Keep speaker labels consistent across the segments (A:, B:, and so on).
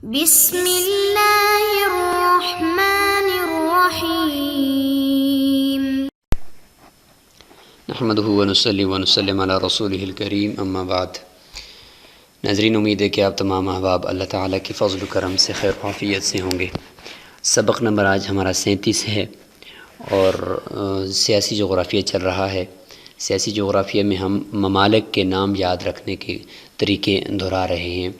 A: بسم اللہ الرحمن الرحیم
B: نحمدہ ونصلی ونسلم علی رسولہ الکریم اما بعد۔ ناظرین، امید ہے کہ آپ تمام احباب اللہ تعالیٰ کی فضل و کرم سے خیر و عافیت سے ہوں گے۔ سبق نمبر آج ہمارا 37 ہے اور سیاسی جغرافیہ چل رہا ہے۔ سیاسی جغرافیہ میں ہم ممالک کے نام یاد رکھنے کے طریقے دہرا رہے ہیں،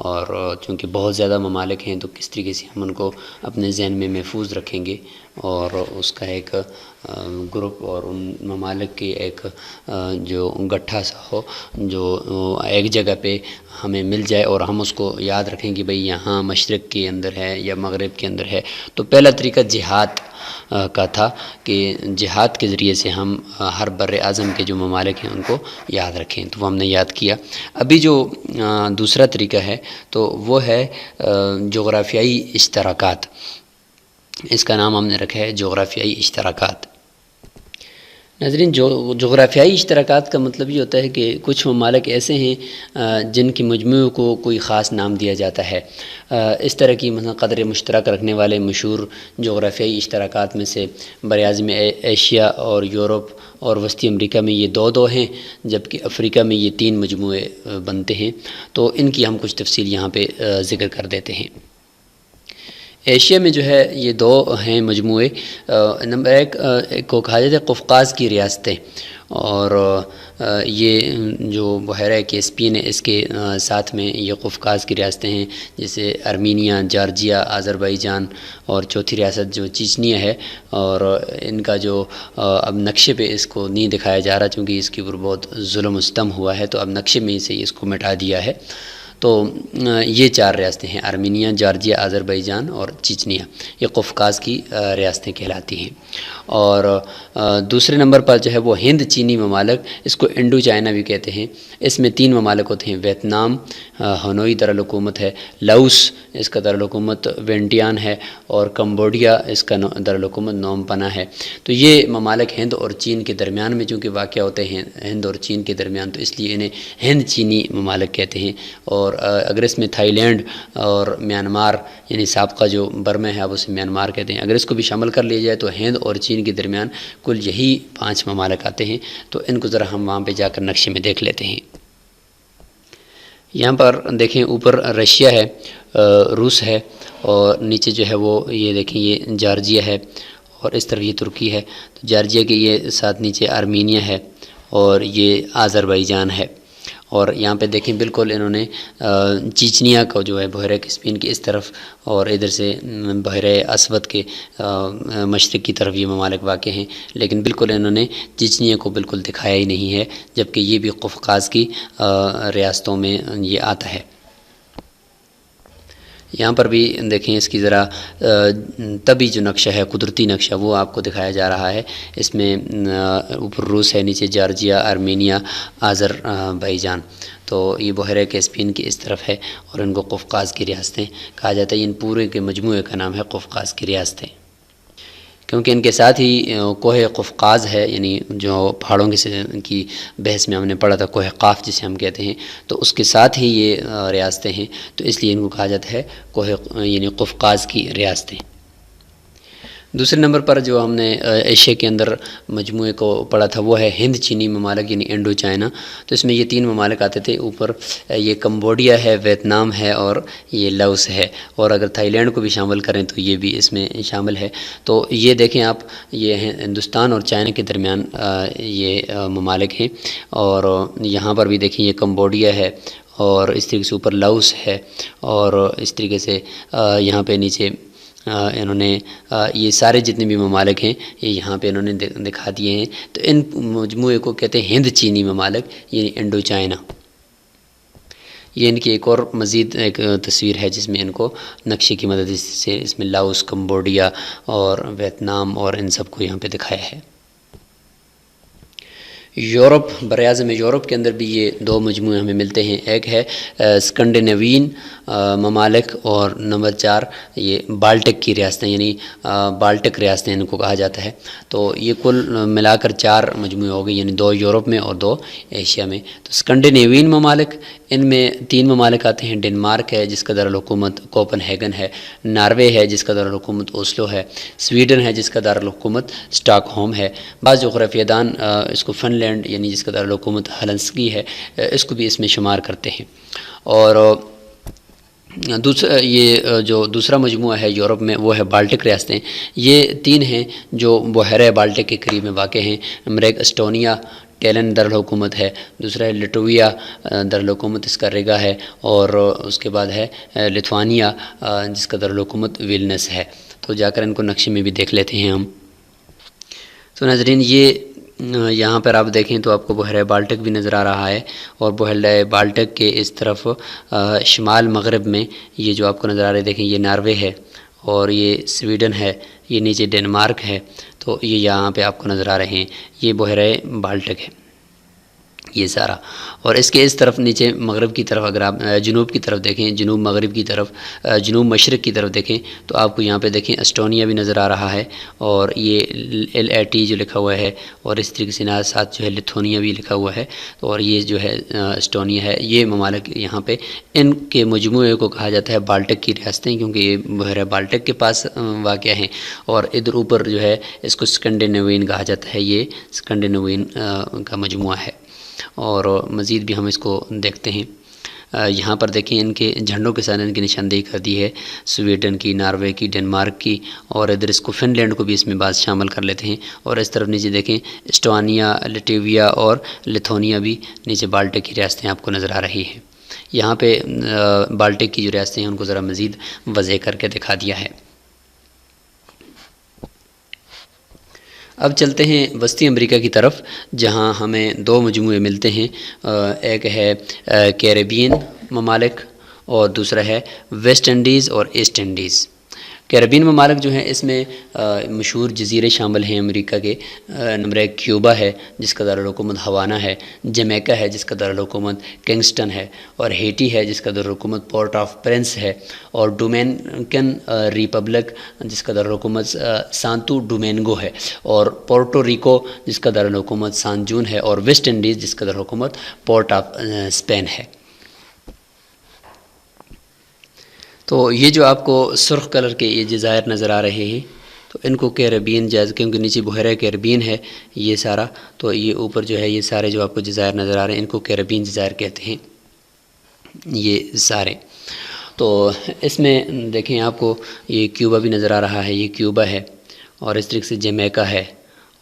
B: اور چونکہ بہت زیادہ ممالک ہیں تو کس طریقے سے ہم ان کو اپنے ذہن میں محفوظ رکھیں گے اور اس کا ایک گروپ اور ان ممالک کی ایک جو گٹھا سا ہو جو ایک جگہ پہ ہمیں مل جائے اور ہم اس کو یاد رکھیں کہ بھئی یہاں مشرق کے اندر ہے یا مغرب کے اندر ہے۔ تو پہلا طریقہ جہاد کا تھا کہ جہاد کے ذریعے سے ہم ہر بر اعظم کے جو ممالک ہیں ان کو یاد رکھیں، تو وہ ہم نے یاد کیا۔ ابھی جو دوسرا طریقہ ہے تو وہ ہے جغرافیائی اشتراکات۔ اس کا نام ہم نے رکھا ہے جغرافیائی اشتراکات۔ ناظرین، جغرافیائی اشتراکات کا مطلب یہ ہوتا ہے کہ کچھ ممالک ایسے ہیں جن کی مجموعے کو کوئی خاص نام دیا جاتا ہے۔ اس طرح کی مثلا قدر مشترک رکھنے والے مشہور جغرافیائی اشتراکات میں سے براعظم ایشیا اور یورپ اور وسطی امریکہ میں یہ دو ہیں، جبکہ افریقہ میں یہ 3 مجموعے بنتے ہیں۔ تو ان کی ہم کچھ تفصیل یہاں پہ ذکر کر دیتے ہیں۔ ایشیا میں جو ہے یہ 2 ہیں مجموعے۔ نمبر 1 کو کہا جاتا ہے قفقاز کی ریاستیں، اور یہ جو بحیرہ کیسپیئن ہے اس کے ساتھ میں یہ قفقاز کی ریاستیں ہیں، جیسے ارمینیا، جارجیا، آذربائیجان، اور چوتھی ریاست جو چیچنیا ہے۔ اور ان کا جو اب نقشے پہ اس کو نہیں دکھایا جا رہا چونکہ اس کے اوپر بہت ظلم و ستم ہوا ہے، تو اب نقشے میں سے اس کو مٹا دیا ہے۔ تو یہ 4 ریاستیں ہیں، ارمینیا، جارجیا، آذربائیجان اور چیچنیا، یہ قفقاز کی ریاستیں کہلاتی ہیں۔ اور دوسرے نمبر پر جو ہے وہ ہند چینی ممالک، اس کو انڈو چائنا بھی کہتے ہیں۔ اس میں 3 ممالک ہوتے ہیں، ویتنام ہنوئی دارالحکومت ہے، لاؤس اس کا دارالحکومت وینٹیان ہے، اور کمبوڈیا اس کا دارالحکومت نوم پنا ہے۔ تو یہ ممالک ہند اور چین کے درمیان میں چونکہ واقع ہوتے ہیں، ہند اور چین کے درمیان، تو اس لیے انہیں ہند چینی ممالک کہتے ہیں۔ اور اگر اس میں تھائی لینڈ اور میانمار یعنی سابقہ جو برما ہے اب اسے میانمار کہتے ہیں، اگر اس کو بھی شامل کر لیا جائے تو ہند اور چین کے درمیان کل یہی 5 ممالک آتے ہیں۔ تو ان کو ذرا ہم وہاں پہ جا کر نقشے میں دیکھ لیتے ہیں۔ یہاں پر دیکھیں، اوپر رشیا ہے، روس ہے، اور نیچے جو ہے وہ یہ دیکھیں یہ جارجیا ہے، اور اس طرف یہ ترکی ہے۔ تو جارجیا کے یہ ساتھ نیچے آرمینیا ہے، اور یہ آذربائیجان ہے۔ اور یہاں پہ دیکھیں بالکل انہوں نے چیچنیا کو جو ہے بحیرہ کیسپیئن کی اس طرف، اور ادھر سے بحیرہ اسود کے مشرق کی طرف یہ ممالک واقع ہیں، لیکن بالکل انہوں نے چیچنیا کو بالکل دکھایا ہی نہیں ہے، جبکہ یہ بھی قفقاز کی ریاستوں میں یہ آتا ہے۔ یہاں پر بھی دیکھیں اس کی ذرا طبی جو نقشہ ہے، قدرتی نقشہ، وہ آپ کو دکھایا جا رہا ہے۔ اس میں اوپر روس ہے، نیچے جارجیا، آرمینیا، آذربائیجان۔ تو یہ بحیرہ کیسپیئن کی اس طرف ہے، اور ان کو قفقاز کی ریاستیں کہا جاتا ہے۔ ان پورے کے مجموعے کا نام ہے قفقاز کی ریاستیں، کیونکہ ان کے ساتھ ہی کوہ قفقاز ہے، یعنی جو پہاڑوں کی بحث میں ہم نے پڑھا تھا، کوہ قاف جسے ہم کہتے ہیں، تو اس کے ساتھ ہی یہ ریاستیں ہیں، تو اس لیے ان کو کہا جاتا ہے کوہ یعنی قفقاز کی ریاستیں۔ دوسرے نمبر پر جو ہم نے ایشیا کے اندر مجموعے کو پڑھا تھا وہ ہے ہند چینی ممالک یعنی انڈو چائنا۔ تو اس میں یہ 3 ممالک آتے تھے، اوپر یہ کمبوڈیا ہے، ویتنام ہے، اور یہ لاؤس ہے، اور اگر تھائی لینڈ کو بھی شامل کریں تو یہ بھی اس میں شامل ہے۔ تو یہ دیکھیں آپ، یہ ہندوستان اور چائنا کے درمیان یہ ممالک ہیں، اور یہاں پر بھی دیکھیں یہ کمبوڈیا ہے، اور اس طریقے سے اوپر لاؤس ہے، اور اس طریقے سے یہاں پہ نیچے انہوں نے یہ سارے جتنے بھی ممالک ہیں یہ یہاں پہ انہوں نے دکھا دیے ہیں۔ تو ان مجموعے کو کہتے ہیں ہند چینی ممالک یعنی انڈو چائنا۔ یہ ان کی ایک اور مزید ایک تصویر ہے جس میں ان کو نقشے کی مدد سے اس میں لاؤس، کمبوڈیا اور ویتنام اور ان سب کو یہاں پہ دکھایا ہے۔ یورپ، براعظم یورپ کے اندر بھی یہ دو مجموعے ہمیں ملتے ہیں، ایک ہے اسکنڈینیوین ممالک، اور نمبر 4 یہ بالٹک کی ریاستیں، یعنی بالٹک ریاستیں ان کو کہا جاتا ہے۔ تو یہ کل ملا کر 4 مجموعے ہو گئے، یعنی 2 یورپ میں اور 2 ایشیا میں۔ تو اسکنڈینیوین ممالک، ان میں 3 ممالک آتے ہیں، ڈنمارک ہے جس کا دارالحکومت کوپن ہیگن ہے، ناروے ہے جس کا دارالحکومت اوسلو ہے، سویڈن ہے جس کا دارالحکومت اسٹاک ہوم ہے۔ بعض جغرافیہ دان اس کو فن لینڈ یعنی جس کا دارالحکومت ہلنسکی ہے اس کو بھی اس میں شمار کرتے ہیں۔ اور یہ جو دوسرا مجموعہ ہے یورپ میں وہ ہے بالٹک ریاستیں۔ یہ 3 ہیں جو بحیرہ بالٹک کے قریب میں واقع ہیں۔ نمبر 1 اسٹونیا، ٹیلن دارالحکومت ہے، دوسرا ہے لٹویا، دارالحکومت اس کا ریگا ہے، اور اس کے بعد ہے لتھوانیا جس کا دارالحکومت ویلنس ہے۔ تو جا کر ان کو نقشے میں بھی دیکھ لیتے ہیں ہم۔ تو ناظرین یہ یہاں پر آپ دیکھیں تو آپ کو بحیرہ بالٹک بھی نظر آ رہا ہے، اور بحیرہ بالٹک کے اس طرف شمال مغرب میں یہ جو آپ کو نظر آ رہے دیکھیں یہ ناروے ہے، اور یہ سویڈن ہے، یہ نیچے ڈنمارک ہے۔ تو یہ یہاں پہ آپ کو نظر آ رہے ہیں، یہ بحیرہ بالٹک ہے یہ سارا۔ اور اس کے اس طرف نیچے مغرب کی طرف اگر آپ جنوب کی طرف دیکھیں، جنوب مغرب کی طرف، جنوب مشرق کی طرف دیکھیں تو آپ کو یہاں پہ دیکھیں اسٹونیا بھی نظر آ رہا ہے، اور یہ LAT جو لکھا ہوا ہے، اور اس طریقے سے ساتھ جو ہے لتھونیا بھی لکھا ہوا ہے، اور یہ جو ہے اسٹونیا ہے۔ یہ ممالک یہاں پہ ان کے مجموعے کو کہا جاتا ہے بالٹک کی ریاستیں، کیونکہ یہ بحیرہ بالٹک کے پاس واقع ہیں، اور ادھر اوپر جو ہے اس کو اسکنڈینیوین کہا جاتا ہے، یہ اسکنڈینیوین کا مجموعہ ہے۔ اور مزید بھی ہم اس کو دیکھتے ہیں، یہاں پر دیکھیں ان کے جھنڈوں کے ساتھ ان کی نشاندہی کر دی ہے، سویڈن کی، ناروے کی، ڈنمارک کی، اور ادھر اس کو فن لینڈ کو بھی اس میں بعض شامل کر لیتے ہیں۔ اور اس طرف نیچے دیکھیں اسٹوانیا، لٹویا اور لتھونیا بھی نیچے بالٹک کی ریاستیں آپ کو نظر آ رہی ہیں۔ یہاں پہ بالٹک کی جو ریاستیں ہیں ان کو ذرا مزید واضح کر کے دکھا دیا ہے۔ اب چلتے ہیں وسطی امریکہ کی طرف، جہاں ہمیں 2 مجموعے ملتے ہیں، ایک ہے کیریبین ممالک اور دوسرا ہے ویسٹ انڈیز اور ایسٹ انڈیز۔ کیریبین ممالک جو ہیں اس میں مشہور جزیرے شامل ہیں امریکہ کے۔ نمبر 1 کیوبا ہے جس کا دارالحکومت ہوانا ہے، جمیکا ہے جس کا دارالحکومت کنگسٹن ہے، اور ہیٹی ہے جس کا دارالحکومت پورٹ آف پرنس ہے، اور ڈومینیکن ریپبلک جس کا دارالحکومت سانتو ڈومینگو ہے، اور پورٹو ریکو جس کا دارالحکومت سان جون ہے، اور ویسٹ انڈیز جس کا دارالحکومت پورٹ آف اسپین ہے۔ تو یہ جو آپ کو سرخ کلر کے یہ جزائر نظر آ رہے ہیں تو ان کو کیریبین کیونکہ نیچے بحیرہ کیریبین ہے یہ سارا، تو یہ اوپر جو ہے یہ سارے جو آپ کو جزائر نظر آ رہے ہیں ان کو کیریبین جزائر کہتے ہیں یہ سارے۔ تو اس میں دیکھیں آپ کو یہ کیوبا بھی نظر آ رہا ہے، یہ کیوبا ہے، اور اس طریقے سے جمیکا ہے،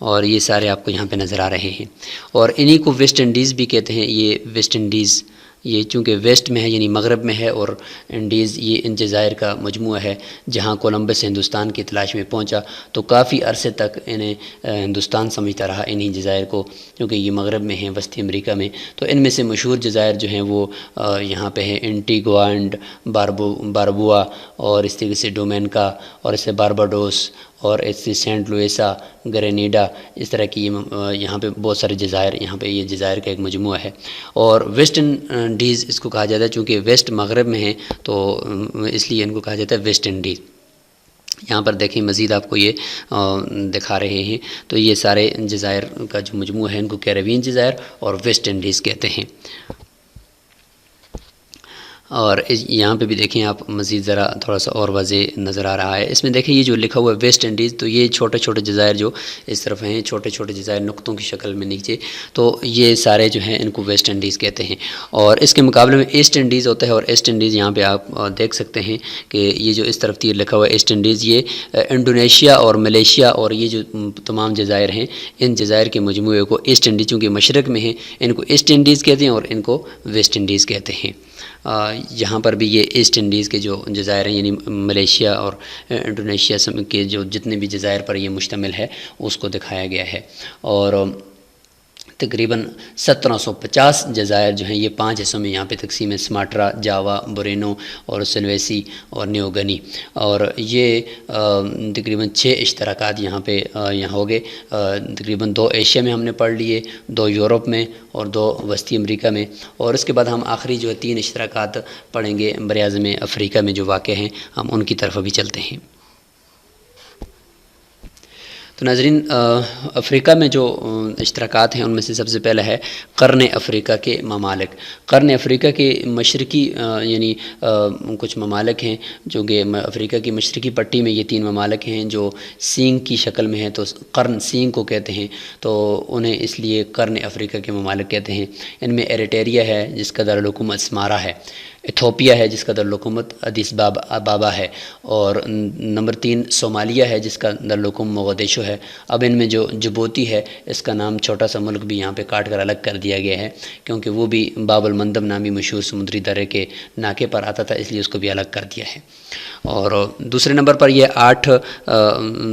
B: اور یہ سارے آپ کو یہاں پہ نظر آ رہے ہیں۔ اور انہی کو ویسٹ انڈیز بھی کہتے ہیں، یہ ویسٹ انڈیز یہ چونکہ ویسٹ میں ہے یعنی مغرب میں ہے، اور انڈیز یہ ان جزائر کا مجموعہ ہے۔ جہاں کولمبس ہندوستان کی تلاش میں پہنچا تو کافی عرصے تک انہیں ہندوستان سمجھتا رہا انہی جزائر کو، کیونکہ یہ مغرب میں ہیں وسطی امریکہ میں۔ تو ان میں سے مشہور جزائر جو ہیں وہ یہاں پہ ہیں انٹیگوا اینڈ باربوا، اور اس طریقے سے ڈومینکا، اور اس سے بارباڈوس، اور اس سے سینٹ لوئیسا، گرینیڈا، اس طرح کی یہاں پہ بہت سارے جزائر، یہاں پہ یہ جزائر کا ایک مجموعہ ہے۔ اور ویسٹ انڈیز اس کو کہا جاتا ہے چونکہ ویسٹ مغرب میں ہیں تو اس لیے ان کو کہا جاتا ہے ویسٹ انڈیز۔ یہاں پر دیکھیں مزید آپ کو یہ دکھا رہے ہیں، تو یہ سارے جزائر کا جو مجموعہ ہے ان کو کیریبین جزائر اور ویسٹ انڈیز کہتے ہیں۔ اور یہاں پہ بھی دیکھیں آپ مزید ذرا تھوڑا سا اور واضح نظر آ رہا ہے، اس میں دیکھیں یہ جو لکھا ہوا ہے ویسٹ انڈیز، تو یہ چھوٹے چھوٹے جزائر جو اس طرف ہیں، چھوٹے چھوٹے جزائر نقطوں کی شکل میں نیچے، تو یہ سارے جو ہیں ان کو ویسٹ انڈیز کہتے ہیں۔ اور اس کے مقابلے میں ایسٹ انڈیز ہوتا ہے، اور ایسٹ انڈیز یہاں پہ آپ دیکھ سکتے ہیں کہ یہ جو اس طرف تیر لکھا ہوا ہے ایسٹ انڈیز، یہ انڈونیشیا اور ملیشیا اور یہ جو تمام جزائر ہیں ان جزائر کے مجموعے کو ایسٹ انڈیز، چونکہ مشرق میں ہیں ان کو ایسٹ انڈیز کہتے ہیں اور ان کو ویسٹ انڈیز کہتے ہیں۔ یہاں پر بھی یہ ایسٹ انڈیز کے جو جزائر ہیں یعنی ملیشیا اور انڈونیشیا کے جو جتنے بھی جزائر پر یہ مشتمل ہے اس کو دکھایا گیا ہے۔ اور تقریباً 1750 جزائر جو ہیں یہ 5 حصوں میں یہاں پہ تقسیم ہے، سماٹرا، جاوا، بورینو اور سلویسی اور نیوگنی، اور یہ تقریباً 6 اشتراکات یہاں پہ یہاں ہو گئے، تقریباً 2 ایشیا میں ہم نے پڑھ لیے، 2 یورپ میں اور 2 وسطی امریکہ میں، اور اس کے بعد ہم آخری جو 3 اشتراکات پڑھیں گے براعظم افریقہ میں جو واقع ہیں، ہم ان کی طرف بھی چلتے ہیں۔ تو ناظرین، افریقہ میں جو اشتراکات ہیں ان میں سے سب سے پہلا ہے قرن افریقہ کے ممالک۔ قرن افریقہ کے مشرقی یعنی کچھ ممالک ہیں جو کہ افریقہ کی مشرقی پٹی میں یہ 3 ممالک ہیں جو سینگ کی شکل میں ہیں، تو قرن سینگ کو کہتے ہیں، تو انہیں اس لیے قرن افریقہ کے ممالک کہتے ہیں۔ ان میں ایریٹیریا ہے جس کا دارالحکومت اسمارا ہے، ایتھوپیا ہے جس کا دارالحکومت ادیس بابا ہے، اور نمبر 3 صومالیہ ہے جس کا دارالحکومت موغدیشو ہے۔ اب ان میں جو جبوتی ہے اس کا نام چھوٹا سا ملک بھی یہاں پہ کاٹ کر الگ کر دیا گیا ہے، کیونکہ وہ بھی باب المندب نامی مشہور سمندری درے کے ناکے پر آتا تھا، اس لیے اس کو بھی الگ کر دیا ہے۔ اور دوسرے نمبر پر یہ 8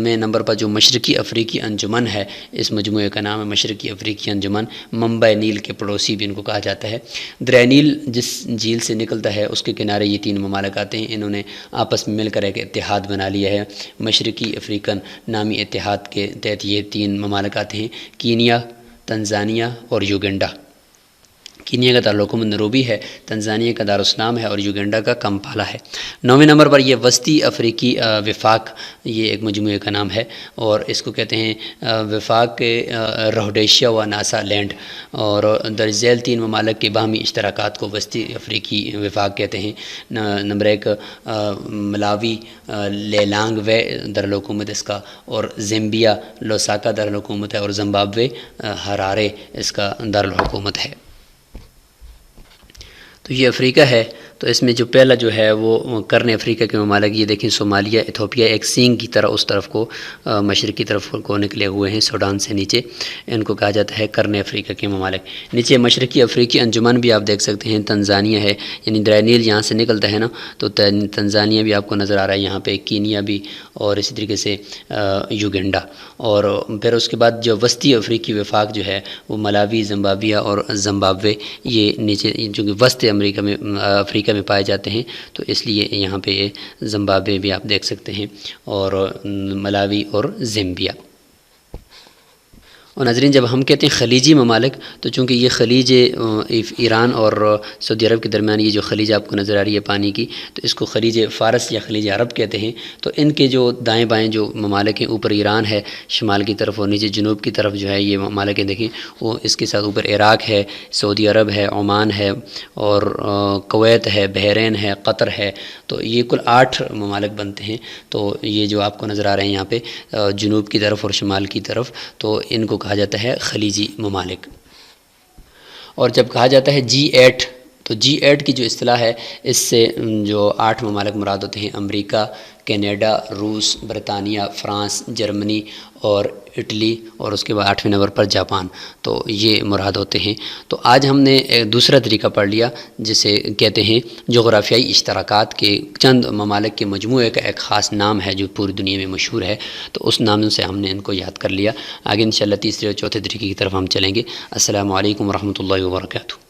B: میں نمبر پر جو مشرقی افریقی انجمن ہے، اس مجموعے کا نام ہے مشرقی افریقی انجمن۔ منبع نیل کے پڑوسی بھی ان کو کہا جاتا ہے۔ دریا نیل جس جھیل سے نکلتا ہے اس کے کنارے یہ 3 ممالک آتے ہیں، انہوں نے آپس میں مل کر ایک اتحاد بنا لیا ہے، مشرقی افریقن نامی اتحاد کے تحت یہ 3 ممالک آتے ہیں، کینیا، تنزانیہ اور یوگنڈا۔ کینیا کا دارالحکومت نروبی ہے، تنزانیہ کا دارالسلام ہے اور یوگنڈا کا کمپالا ہے۔ 9ویں نمبر پر یہ وسطی افریقی وفاق، یہ ایک مجموعے کا نام ہے، اور اس کو کہتے ہیں وفاق روڈیشیا و ناسا لینڈ، اور درج ذیل 3 ممالک کے باہمی اشتراکات کو وسطی افریقی وفاق کہتے ہیں۔ نمبر 1 ملاوی لیلانگ وے دارالحکومت اس کا، اور زیمبیا لوساکا دارالحکومت ہے، اور زمبابوے ہرارے اس کا دارالحکومت ہے۔ تو یہ افریقہ ہے، تو اس میں جو پہلا جو ہے وہ قرن افریقہ کے ممالک، یہ دیکھیں صومالیہ، ایتھوپیا ایک سینگ کی طرح اس طرف کو مشرقی طرف کو نکلے ہوئے ہیں سوڈان سے نیچے، ان کو کہا جاتا ہے قرن افریقہ کے ممالک۔ نیچے مشرقی افریقی انجمن بھی آپ دیکھ سکتے ہیں، تنزانیہ ہے، یعنی دریا نیل یہاں سے نکلتا ہے نا، تو تنزانیہ بھی آپ کو نظر آ رہا ہے یہاں پہ، کینیا بھی، اور اسی طریقے سے یوگنڈا۔ اور پھر اس کے بعد جو وسطی افریقی وفاق جو ہے وہ ملاوی، زمبابوے اور زمبابوے، یہ نیچے جو کہ وسط امریکہ میں افریقہ میں پائے جاتے ہیں، تو اس لیے یہاں پہ زمبابوے بھی آپ دیکھ سکتے ہیں، اور ملاوی اور زیمبیا۔ اور ناظرین، جب ہم کہتے ہیں خلیجی ممالک، تو چونکہ یہ خلیج ایران اور سعودی عرب کے درمیان یہ جو خلیج آپ کو نظر آ رہی ہے پانی کی، تو اس کو خلیج فارس یا خلیج عرب کہتے ہیں۔ تو ان کے جو دائیں بائیں جو ممالک ہیں، اوپر ایران ہے شمال کی طرف، اور نیچے جنوب کی طرف جو ہے یہ ممالک ہیں، دیکھیں وہ اس کے ساتھ اوپر عراق ہے، سعودی عرب ہے، عمان ہے، اور کویت ہے، بحرین ہے، قطر ہے، تو یہ کل 8 ممالک بنتے ہیں۔ تو یہ جو آپ کو نظر آ رہے ہیں یہاں پہ جنوب کی طرف اور شمال کی طرف، تو ان کو کہا جاتا ہے خلیجی ممالک۔ اور جب کہا جاتا ہے G8، تو G8 کی جو اصطلاح ہے، اس سے جو 8 ممالک مراد ہوتے ہیں، امریکہ، کینیڈا، روس، برطانیہ، فرانس، جرمنی اور اٹلی، اور اس کے بعد 8ویں نمبر پر جاپان، تو یہ مراد ہوتے ہیں۔ تو آج ہم نے دوسرا طریقہ پڑھ لیا جسے کہتے ہیں جغرافیائی اشتراکات کے چند ممالک کے مجموعے کا ایک خاص نام ہے جو پوری دنیا میں مشہور ہے، تو اس نام سے ہم نے ان کو یاد کر لیا۔ آگے انشاءاللہ تیسرے اور چوتھے طریقے کی طرف ہم چلیں گے۔ السلام علیکم ورحمۃ اللہ وبرکاتہ۔